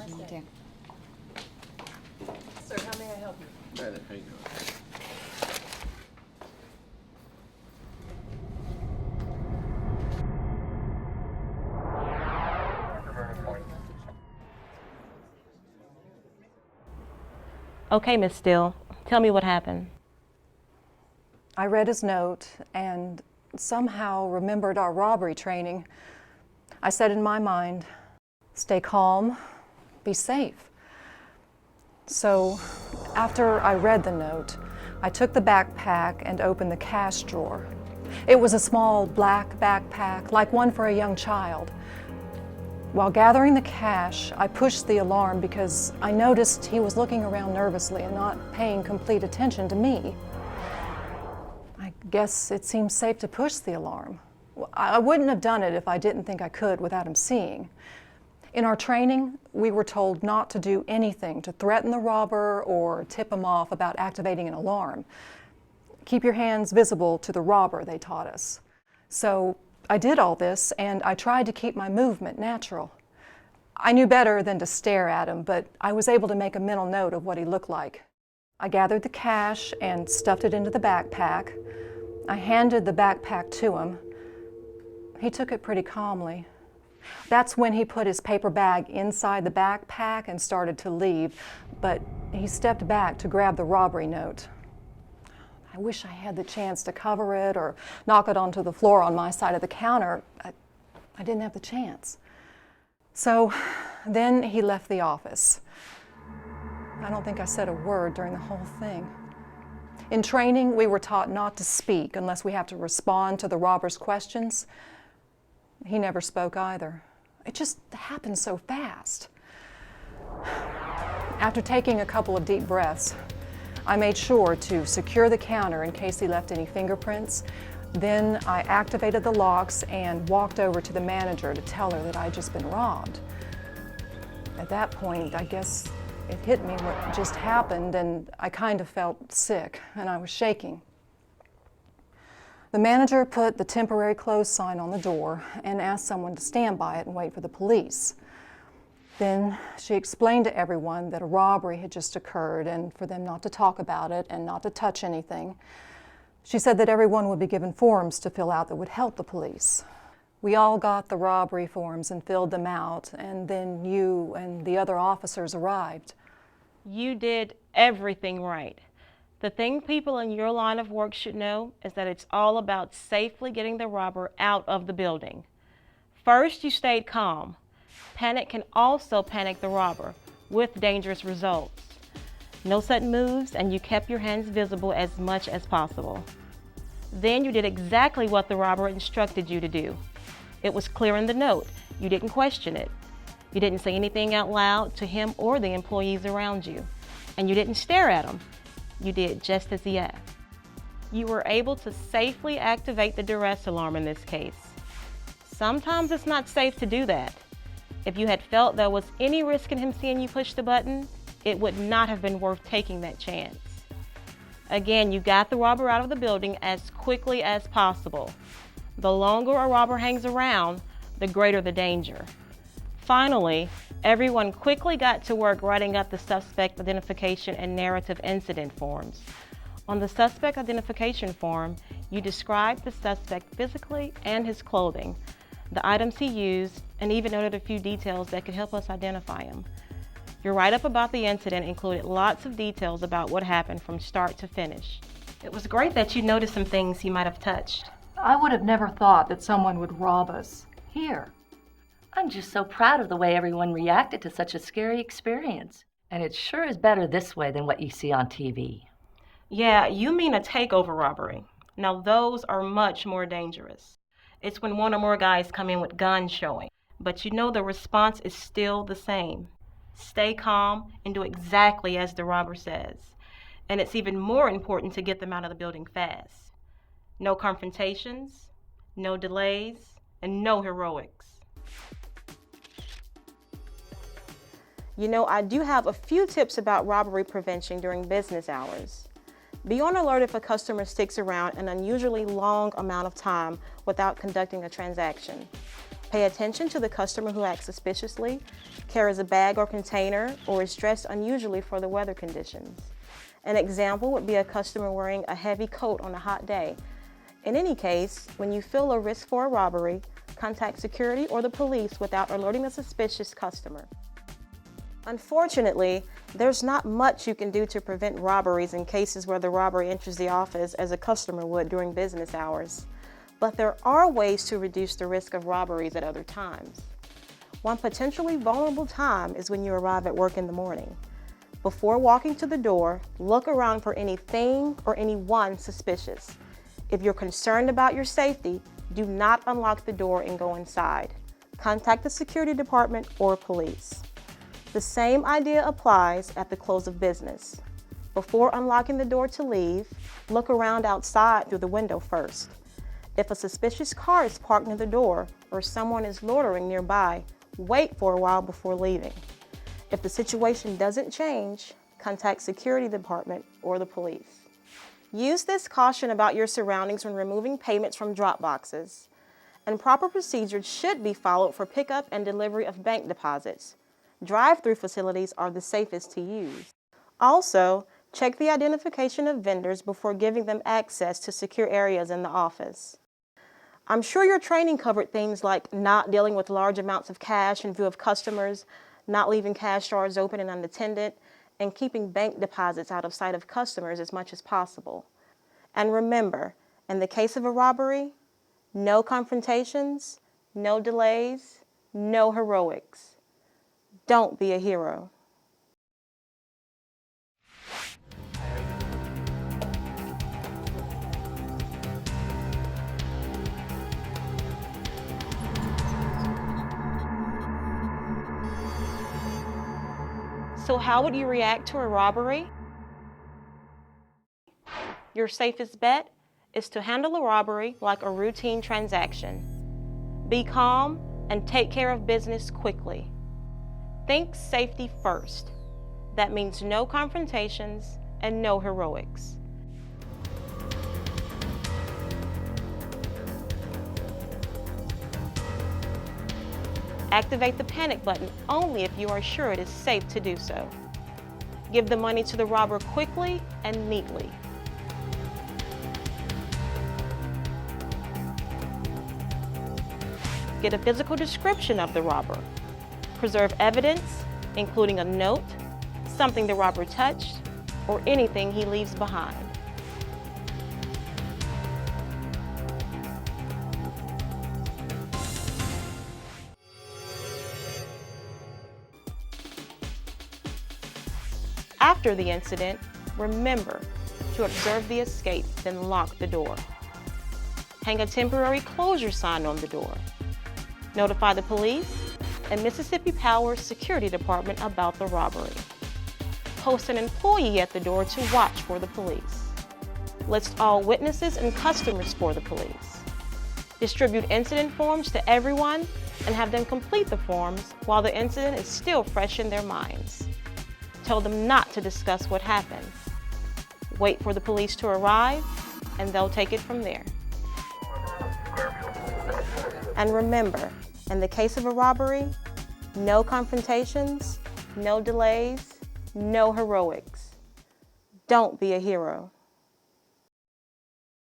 nice day. Sir, how may I help you? Hi there, how you doing? Okay, Miss Steele, tell me what happened. I read his note and somehow remembered our robbery training. I said in my mind, stay calm, be safe. So after I read the note, I took the backpack and opened the cash drawer. It was a small black backpack, like one for a young child. While gathering the cash, I pushed the alarm because I noticed he was looking around nervously and not paying complete attention to me. I guess it seemed safe to push the alarm. I wouldn't have done it if I didn't think I could without him seeing. In our training, we were told not to do anything to threaten the robber or tip him off about activating an alarm. Keep your hands visible to the robber, they taught us. So I did all this, and I tried to keep my movement natural. I knew better than to stare at him, but I was able to make a mental note of what he looked like. I gathered the cash and stuffed it into the backpack. I handed the backpack to him. He took it pretty calmly. That's when he put his paper bag inside the backpack and started to leave, but he stepped back to grab the robbery note. I wish I had the chance to cover it or knock it onto the floor on my side of the counter. I didn't have the chance. So then he left the office. I don't think I said a word during the whole thing. In training, we were taught not to speak unless we have to respond to the robber's questions. He never spoke either. It just happened so fast. After taking a couple of deep breaths, I made sure to secure the counter in case he left any fingerprints. Then I activated the locks and walked over to the manager to tell her that I'd just been robbed. At that point, I guess it hit me what just happened, and I kind of felt sick, and I was shaking. The manager put the temporary closed sign on the door and asked someone to stand by it and wait for the police. Then she explained to everyone that a robbery had just occurred and for them not to talk about it and not to touch anything. She said that everyone would be given forms to fill out that would help the police. We all got the robbery forms and filled them out, and then you and the other officers arrived. You did everything right. The thing people in your line of work should know is that it's all about safely getting the robber out of the building. First, you stayed calm. Panic can also panic the robber, with dangerous results. No sudden moves, and you kept your hands visible as much as possible. Then you did exactly what the robber instructed you to do. It was clear in the note. You didn't question it. You didn't say anything out loud to him or the employees around you. And you didn't stare at him. You did just as he asked. You were able to safely activate the duress alarm in this case. Sometimes it's not safe to do that. If you had felt there was any risk in him seeing you push the button, it would not have been worth taking that chance. Again, you got the robber out of the building as quickly as possible. The longer a robber hangs around, the greater the danger. Finally, everyone quickly got to work writing up the suspect identification and narrative incident forms. On the suspect identification form, you described the suspect physically and his clothing, the items he used, and even noted a few details that could help us identify him. Your write-up about the incident included lots of details about what happened from start to finish. It was great that you noticed some things he might have touched. I would have never thought that someone would rob us here. I'm just so proud of the way everyone reacted to such a scary experience. And it sure is better this way than what you see on TV. Yeah, you mean a takeover robbery. Now those are much more dangerous. It's when one or more guys come in with guns showing. But you know the response is still the same. Stay calm and do exactly as the robber says. And it's even more important to get them out of the building fast. No confrontations, no delays, and no heroics. You know, I do have a few tips about robbery prevention during business hours. Be on alert if a customer sticks around an unusually long amount of time without conducting a transaction. Pay attention to the customer who acts suspiciously, carries a bag or container, or is dressed unusually for the weather conditions. An example would be a customer wearing a heavy coat on a hot day. In any case, when you feel a risk for a robbery, contact security or the police without alerting the suspicious customer. Unfortunately, there's not much you can do to prevent robberies in cases where the robber enters the office as a customer would during business hours. But there are ways to reduce the risk of robberies at other times. One potentially vulnerable time is when you arrive at work in the morning. Before walking to the door, look around for anything or anyone suspicious. If you're concerned about your safety, do not unlock the door and go inside. Contact the security department or police. The same idea applies at the close of business. Before unlocking the door to leave, look around outside through the window first. If a suspicious car is parked near the door or someone is loitering nearby, wait for a while before leaving. If the situation doesn't change, contact security department or the police. Use this caution about your surroundings when removing payments from drop boxes. And proper procedures should be followed for pickup and delivery of bank deposits. Drive-through facilities are the safest to use. Also, check the identification of vendors before giving them access to secure areas in the office. I'm sure your training covered things like not dealing with large amounts of cash in view of customers, not leaving cash drawers open and unattended, and keeping bank deposits out of sight of customers as much as possible. And remember, in the case of a robbery, no confrontations, no delays, no heroics. Don't be a hero. So how would you react to a robbery? Your safest bet is to handle a robbery like a routine transaction. Be calm and take care of business quickly. Think safety first. That means no confrontations and no heroics. Activate the panic button only if you are sure it is safe to do so. Give the money to the robber quickly and neatly. Get a physical description of the robber. Preserve evidence, including a note, something the robber touched, or anything he leaves behind. After the incident, remember to observe the escape, then lock the door. Hang a temporary closure sign on the door. Notify the police and Mississippi Power's security department about the robbery. Post an employee at the door to watch for the police. List all witnesses and customers for the police. Distribute incident forms to everyone and have them complete the forms while the incident is still fresh in their minds. Tell them not to discuss what happened. Wait for the police to arrive, and they'll take it from there. And remember, in the case of a robbery, no confrontations, no delays, no heroics. Don't be a hero.